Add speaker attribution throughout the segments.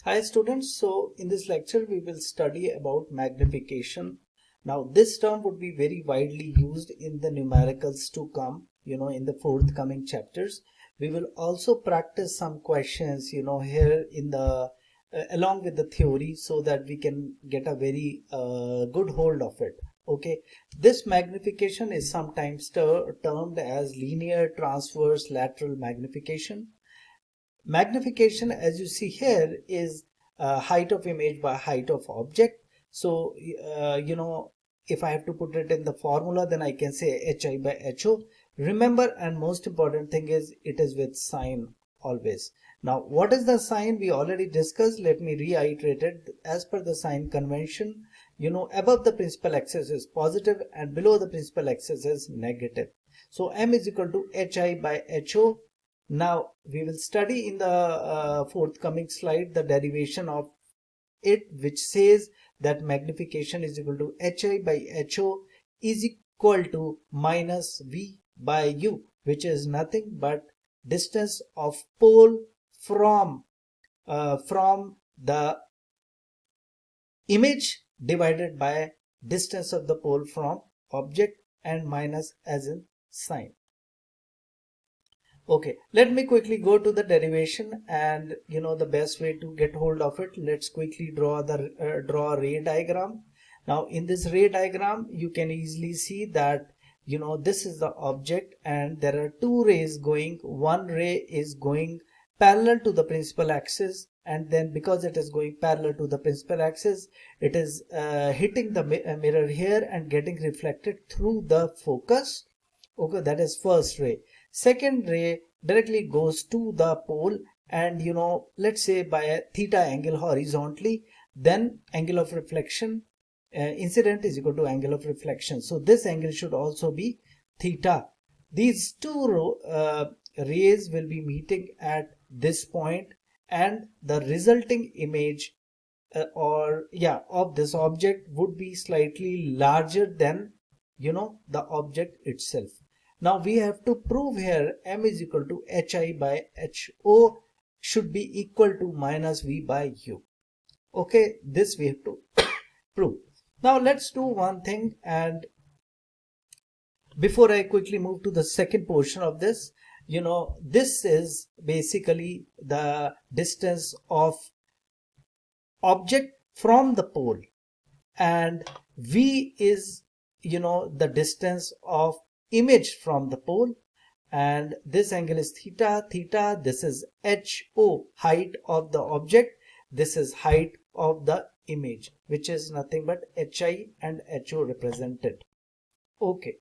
Speaker 1: Hi students, so in this lecture we will study about magnification. Now this term would be very widely used in the numericals to come, in the forthcoming chapters. We will also practice some questions, here in the along with the theory so that we can get a very good hold of it. Okay, this magnification is sometimes termed as linear, transverse, lateral magnification. Magnification, as you see here, is height of image by height of object. So if I have to put it in the formula, then I can say hi by ho. Remember, and most important thing is it is with sign always. Now what is the sign? We already discussed. Let me reiterate it. As per the sign convention, above the principal axis is positive and below the principal axis is negative. So m is equal to hi by ho. Now we will study in the forthcoming slide the derivation of it, which says that magnification is equal to hi by ho is equal to minus v by u, which is nothing but distance of pole from the image divided by distance of the pole from object, and minus as in sign. Okay, let me quickly go to the derivation, and the best way to get hold of it, let's quickly draw a ray diagram. Now in this ray diagram you can easily see that this is the object and there are two rays going. One ray is going parallel to the principal axis, and then because it is going parallel to the principal axis, it is hitting the mirror here and getting reflected through the focus. Okay, that is first ray. Second ray directly goes to the pole, and let's say by a theta angle horizontally, then angle of reflection incident is equal to angle of reflection. So this angle should also be theta. These two rays will be meeting at this point, and the resulting image of this object would be slightly larger than the object itself. Now we have to prove here m is equal to hi by ho should be equal to minus v by u. Okay, this we have to prove. Now let's do one thing, and before I quickly move to the second portion of this, this is basically the distance of object from the pole, and v is the distance of image from the pole, and this angle is theta. This is ho, height of the object. This is height of the image, which is nothing but hi and ho represented. Okay,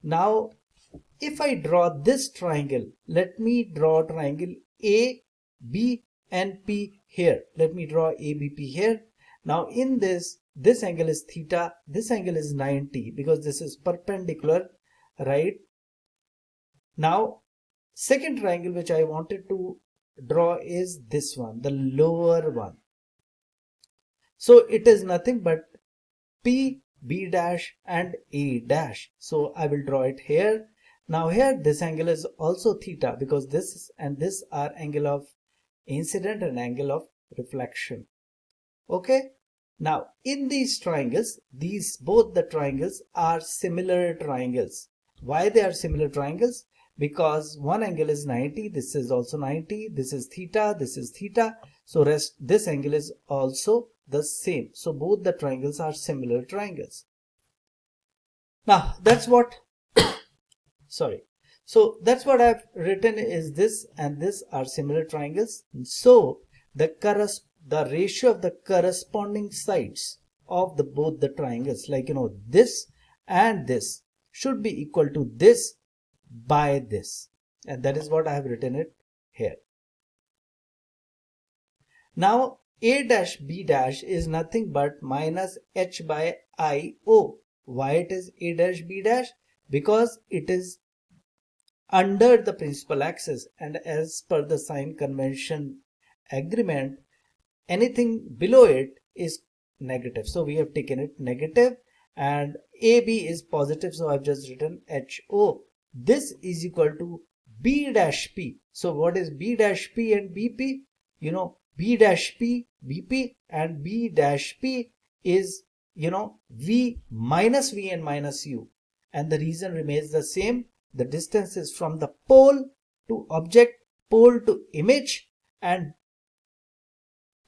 Speaker 1: now if I draw this triangle, let me draw triangle a b and p here. Let me draw abp here. Now in this angle is theta, this angle is 90 because this is perpendicular, right? Now second triangle which I wanted to draw is this one, the lower one. So it is nothing but p, b dash and a dash. So I will draw it here. Now here this angle is also theta because this and this are angle of incident and angle of reflection. Okay, now in these triangles, both the triangles are similar triangles. Why they are similar triangles? Because one angle is 90, this is also 90, this is theta, this is theta, so this angle is also the same. So both the triangles are similar triangles. Now that's what sorry, so that's what I've written is this and this are similar triangles. So the ratio of the corresponding sides of both the triangles, like this and this, should be equal to this by this, and that is what I have written it here. Now a dash b dash is nothing but minus h by I o. Why it is a dash b dash? Because it is under the principal axis, and as per the sign convention agreement, anything below it is negative, so we have taken it negative, and AB is positive, so I've just written HO. This is equal to B dash P. So what is B dash P and BP? B dash P, BP, and B dash P is, V minus V and minus U. And the reason remains the same. The distance is from the pole to object, pole to image, and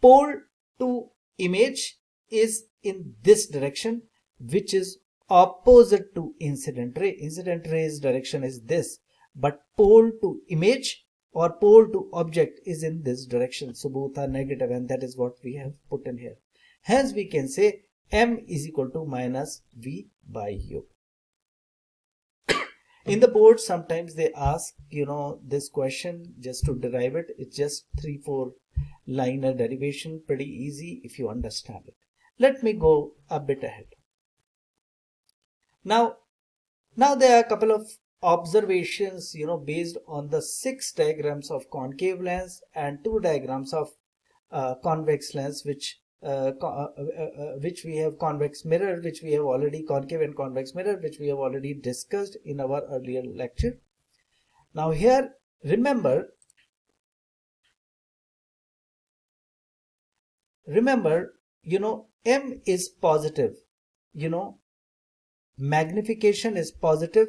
Speaker 1: pole to image is in this direction, which is opposite to incident ray. Incident ray's direction is this, but pole to image or pole to object is in this direction. So both are negative, and that is what we have put in here. Hence we can say M is equal to minus V by U. In the board, sometimes they ask, this question just to derive it. It's just 3-4 liner derivation, pretty easy if you understand it. Let me go a bit ahead. Now there are a couple of observations, based on the 6 diagrams of concave lens and 2 diagrams of convex lens, which we have convex mirror, which we have already concave and convex mirror, which we have already discussed in our earlier lecture. Now here, remember, M is positive, magnification is positive,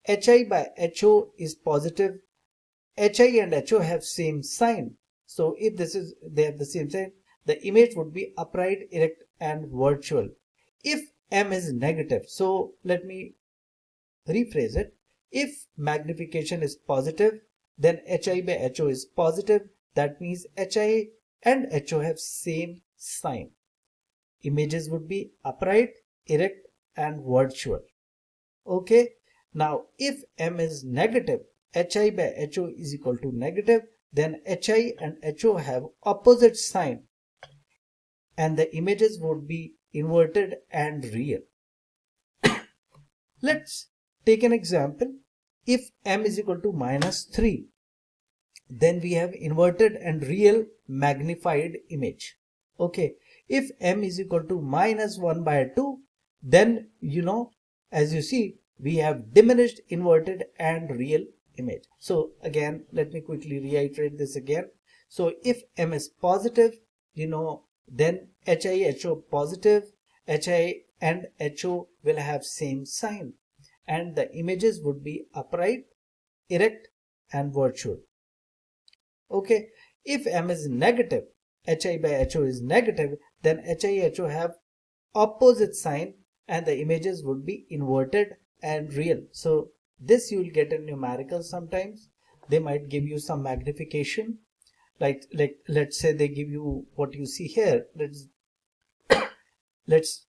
Speaker 1: HI by HO is positive, HI and HO have same sign. So if they have the same sign, the image would be upright, erect, and virtual. If M is negative, so let me rephrase it. If magnification is positive, then HI by HO is positive. That means HI and HO have same sign. Images would be upright, erect, and virtual. Okay. Now, if M is negative, HI by HO is equal to negative, then HI and HO have opposite sign, and the images would be inverted and real. Let's take an example. If M is equal to minus 3, then we have inverted and real magnified image. Okay. If M is equal to minus 1 by 2, then, as you see, we have diminished, inverted, and real image. So again, let me quickly reiterate this again. So if M is positive, then HI, HO positive, HI and HO will have same sign, and the images would be upright, erect, and virtual. Okay. If M is negative, HI by HO is negative, then HI, HO have opposite sign, and the images would be inverted and real. So this you will get in numerical sometimes. They might give you some magnification, like let's say they give you what you see here. Let's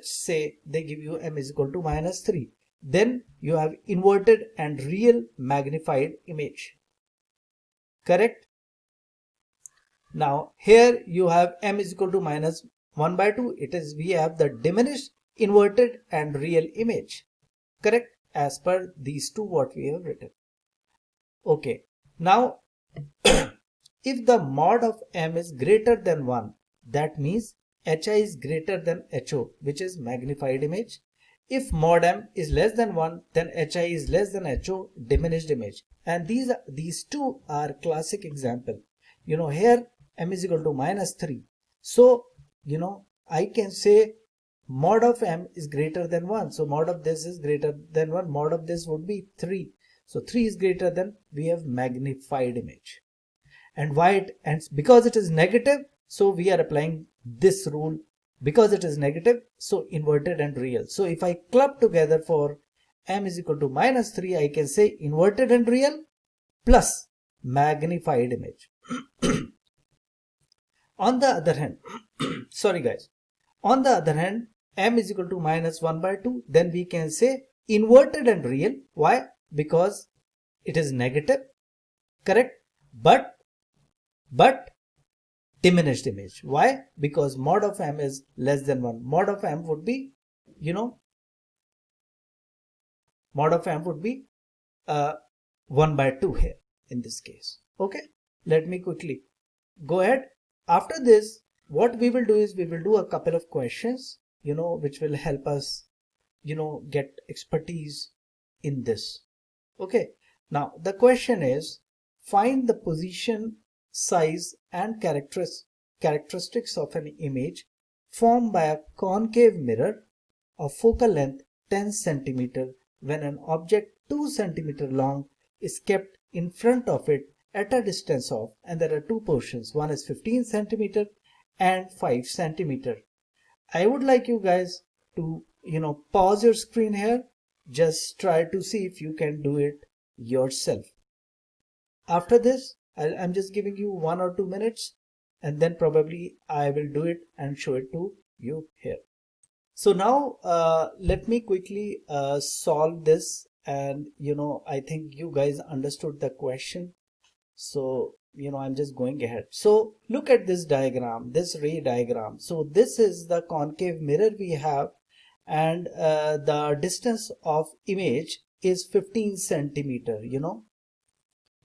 Speaker 1: say they give you M is equal to minus 3. Then you have inverted and real magnified image. Correct? Now here you have M is equal to minus 1 by 2. We have the diminished, inverted, and real image. Correct? As per these two what we have written. Okay. Now if the mod of M is greater than 1, that means HI is greater than HO, which is magnified image. If mod M is less than 1, then HI is less than HO, diminished image. And these two are classic example. Here M is equal to minus 3. So, I can say mod of M is greater than 1. So mod of this is greater than 1. Mod of this would be 3. So 3 is greater than, we have magnified image. And because it is negative, so we are applying this rule. Because it is negative, so inverted and real. So if I club together for M is equal to minus 3, I can say inverted and real plus magnified image. On the other hand, sorry guys, on the other hand, M is equal to minus 1 by 2, then we can say inverted and real. Why? Because it is negative, correct? But diminished image. Why? Because mod of M is less than 1. Mod of M would be, mod of M would be 1 by 2 here in this case. Okay. Let me quickly go ahead. After this, what we will do is we will do a couple of questions, which will help us, get expertise in this. Okay. Now the question is, find the position size and characteristics of an image formed by a concave mirror of focal length 10 cm when an object 2 cm long is kept in front of it at a distance of, and there are two portions, one is 15 cm and 5 cm. I would like you guys to pause your screen here, just try to see if you can do it yourself. After this I'm just giving you 1 or 2 minutes, and then probably I will do it and show it to you here. So now let me quickly solve this, and I think you guys understood the question. So I'm just going ahead. So look at this diagram, this ray diagram. So this is the concave mirror we have, and the distance of image is 15 centimeter,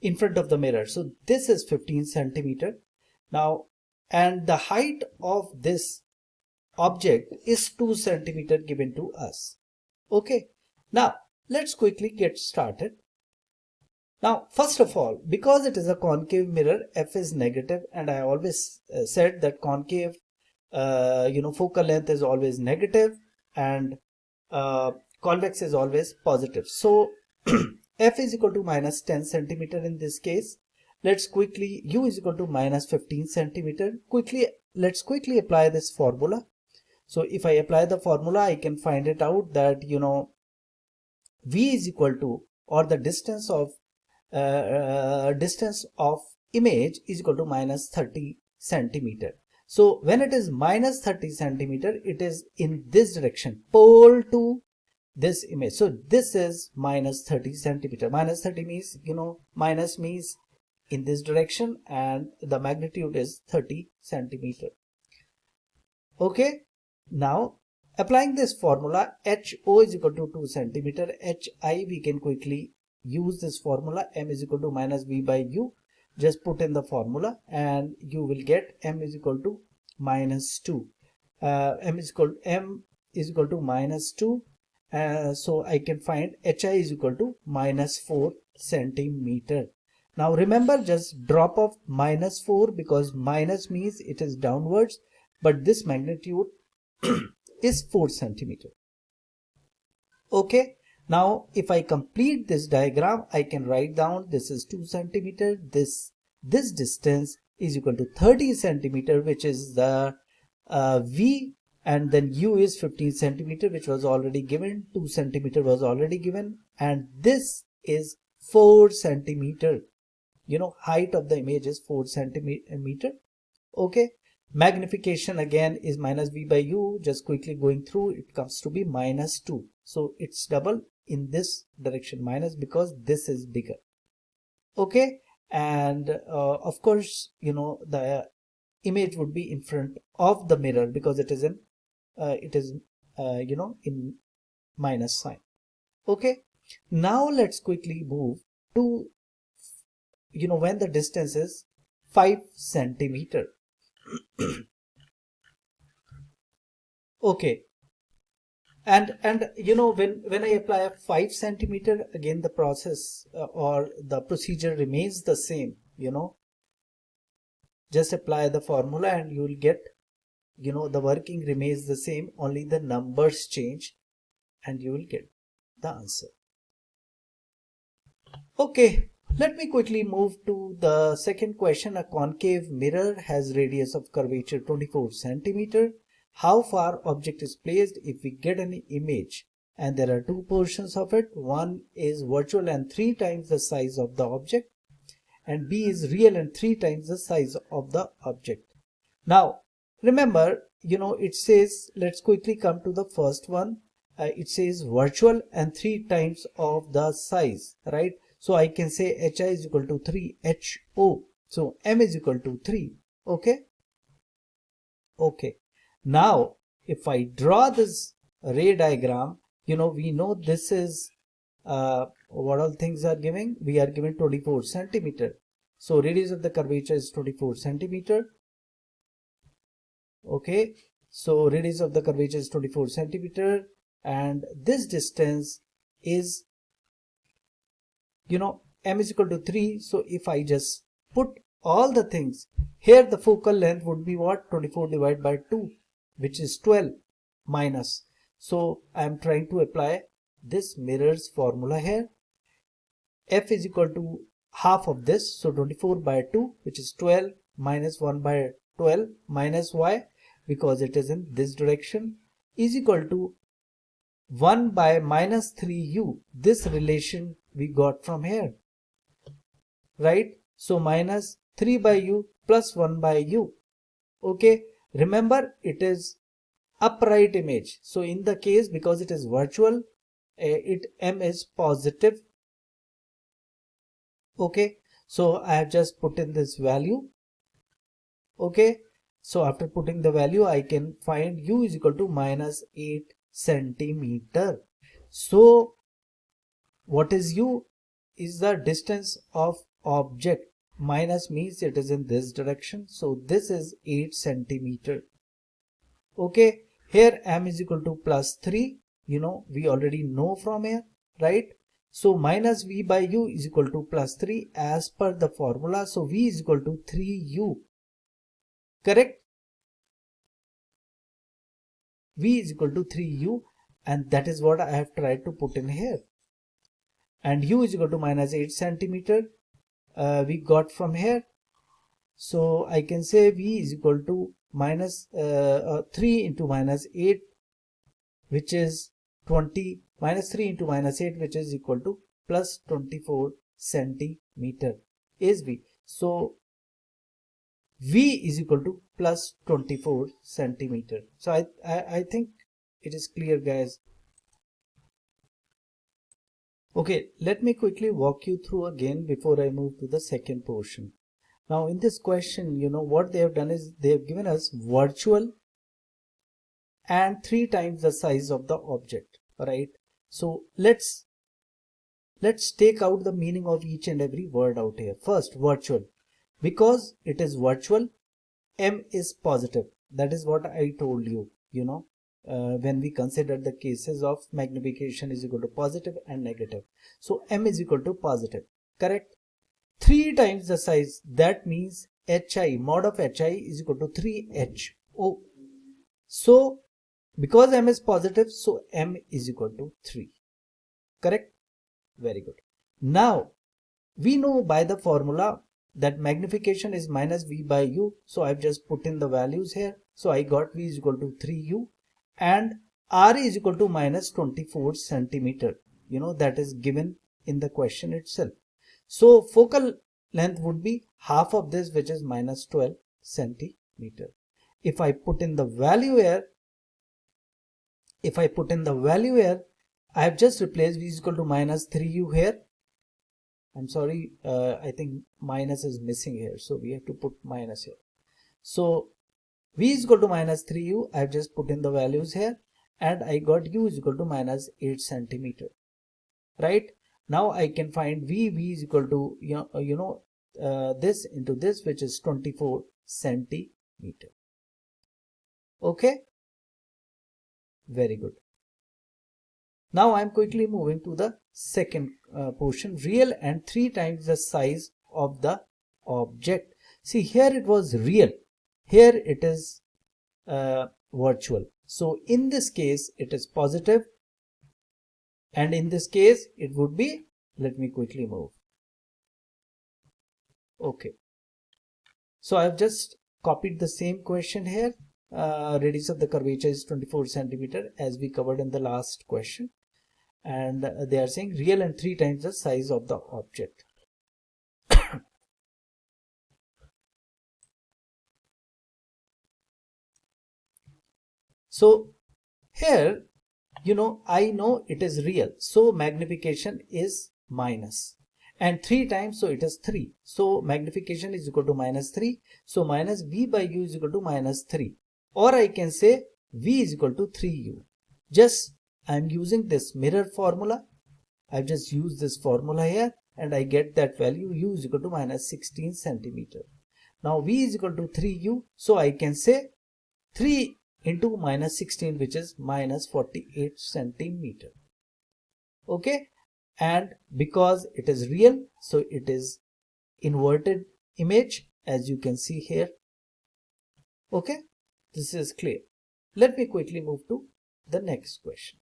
Speaker 1: in front of the mirror. So this is 15 centimeter now, and the height of this object is 2 centimeter given to us. Okay, now let's quickly get started. Now first of all, because it is a concave mirror, f is negative, and I always said that concave focal length is always negative, and convex is always positive. So f is equal to minus 10 centimeter in this case. Let's quickly, u is equal to minus 15 centimeter. Let's quickly apply this formula. So if I apply the formula, I can find it out that v is equal to, or the distance of image is equal to minus 30 centimeter. So when it is minus 30 centimeter, it is in this direction, pole to this image. So this is minus 30 centimeter. Minus 30 means, minus means in this direction, and the magnitude is 30 centimeter. Okay, now applying this formula, HO is equal to 2 centimeter. HI, we can quickly use this formula, m is equal to minus v by u. Just put in the formula and you will get m is equal to minus 2. M is equal to minus 2. So I can find HI is equal to minus 4 centimeter. Now remember, just drop off minus 4 because minus means it is downwards, but this magnitude is 4 centimeter. Okay, now if I complete this diagram, I can write down this is 2 centimeter. This distance is equal to 30 centimeter, which is the v, and then u is 15 centimeter, which was already given. 2 centimeter was already given, and this is 4 centimeter. Height of the image is 4 centimeter. Okay, magnification again is minus v by u. Just quickly going through, it comes to be minus 2. So it's double in this direction, minus, because this is bigger. Okay, and of course, the image would be in front of the mirror because it is in in minus sign. Okay, now let's quickly move to when the distance is 5 centimeter. Okay, and when I apply a 5 centimeter, again the process or the procedure remains the same. Just apply the formula and you will get, the working remains the same, only the numbers change, and you will get the answer. Okay, let me quickly move to the second question. A concave mirror has radius of curvature 24 centimeter. How far object is placed if we get an image, and there are two portions of it. One is virtual and 3 times the size of the object, and B is real and 3 times the size of the object. Now remember, it says, let's quickly come to the first one. It says virtual and 3 times of the size, right? So I can say HI is equal to 3 HO. So M is equal to 3. Okay. Okay. Now if I draw this ray diagram, we know this is what all things are giving. We are given 24 centimeter. So radius of the curvature is 24 centimeter. Okay. So radius of the curvature is 24 centimeter, and this distance is, m is equal to 3. So if I just put all the things. Here the focal length would be what? 24 divided by 2, which is 12 minus. So I am trying to apply this mirrors formula here. F is equal to half of this, so 24 by 2, which is 12 minus 1 by 12 minus y, because it is in this direction, is equal to 1 by minus 3u. This relation we got from here, right? So minus 3 by u plus 1 by u. Okay, remember it is upright image. So in the case, because it is virtual, m is positive. Okay, so I have just put in this value. Okay, so after putting the value, I can find u is equal to minus 8 centimeter. So what is u? Is the distance of object. Minus means it is in this direction. So this is 8 centimeter. Okay, here m is equal to plus 3. We already know from here, right? So minus v by u is equal to plus 3 as per the formula. So v is equal to 3u. Correct? V is equal to 3u, and that is what I have tried to put in here. And u is equal to minus 8 centimeter. We got from here. So I can say v is equal to minus 3 into minus 8, which is 20, minus 3 into minus 8, which is equal to plus 24 centimeter is v. So v is equal to plus 24 centimeter. So I think it is clear, guys. Okay, let me quickly walk you through again before I move to the second portion. Now in this question, what they have done is they have given us virtual and 3 times the size of the object, right? So let's take out the meaning of each and every word out here. First, virtual. Because it is virtual, m is positive. That is what I told you, when we considered the cases of magnification is equal to positive and negative. So m is equal to positive, correct? 3 times the size, that means hi, mod of hi is equal to 3ho. So because m is positive, so m is equal to 3, correct? Very good. Now we know by the formula that magnification is minus v by u. So I've just put in the values here. So I got v is equal to 3u and r is equal to minus 24 centimeter. That is given in the question itself. So focal length would be half of this, which is minus 12 centimeter. If I put in the value here, I have just replaced v is equal to minus 3u here. I'm sorry, I think minus is missing here, so we have to put minus here. So v is equal to minus 3u. I have just put in the values here and I got u is equal to minus 8 centimeter, right? Now I can find v is equal to this into this, which is 24 centimeter. Okay, very good. Now I'm quickly moving to the second portion, real and 3 times the size of the object. See, here it was real, here it is virtual. So in this case it is positive, and in this case it would be, let me quickly move. Okay, so I've just copied the same question here. Radius of the curvature is 24 centimeter as we covered in the last question. And they are saying real and 3 times the size of the object. So here, I know it is real. So magnification is minus. And 3 times, so it is 3. So magnification is equal to minus 3. So minus v by u is equal to minus 3. Or I can say v is equal to 3u. Just I'm using this mirror formula. I've just used this formula here and I get that value u is equal to minus 16 centimeter. Now v is equal to 3u. So I can say 3 into minus 16, which is minus 48 centimeter. Okay. And because it is real, so it is inverted image as you can see here. Okay, this is clear. Let me quickly move to the next question.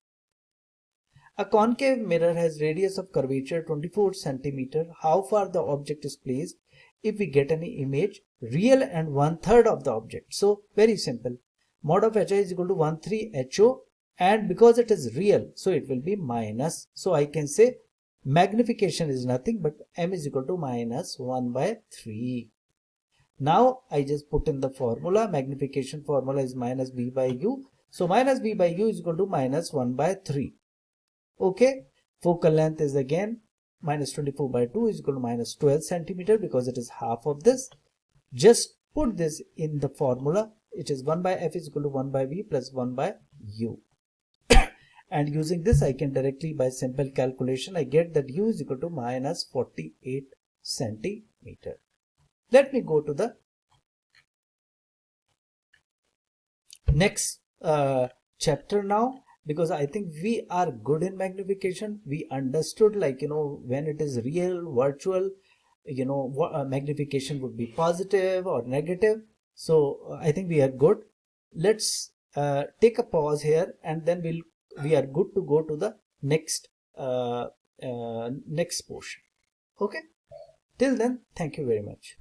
Speaker 1: A concave mirror has radius of curvature 24 centimeter. How far the object is placed if we get any image real and 1/3 of the object? So very simple. Mod of HI is equal to 1/3 HO, and because it is real, so it will be minus. So I can say magnification is nothing but m is equal to minus 1/3. Now I just put in the formula. Magnification formula is minus b by u. So minus b by u is equal to minus 1/3. Okay, focal length is again minus 24 by 2 is equal to minus 12 centimeter because it is half of this. Just put this in the formula. It is 1 by f is equal to 1 by v plus 1 by u. And using this, I can directly, by simple calculation, I get that u is equal to minus 48 centimeter. Let me go to the next chapter now, because I think we are good in magnification. We understood, like, when it is real, virtual, magnification would be positive or negative. So I think we are good. Let's take a pause here, and then we are good to go to the next next portion. Okay, till then, thank you very much.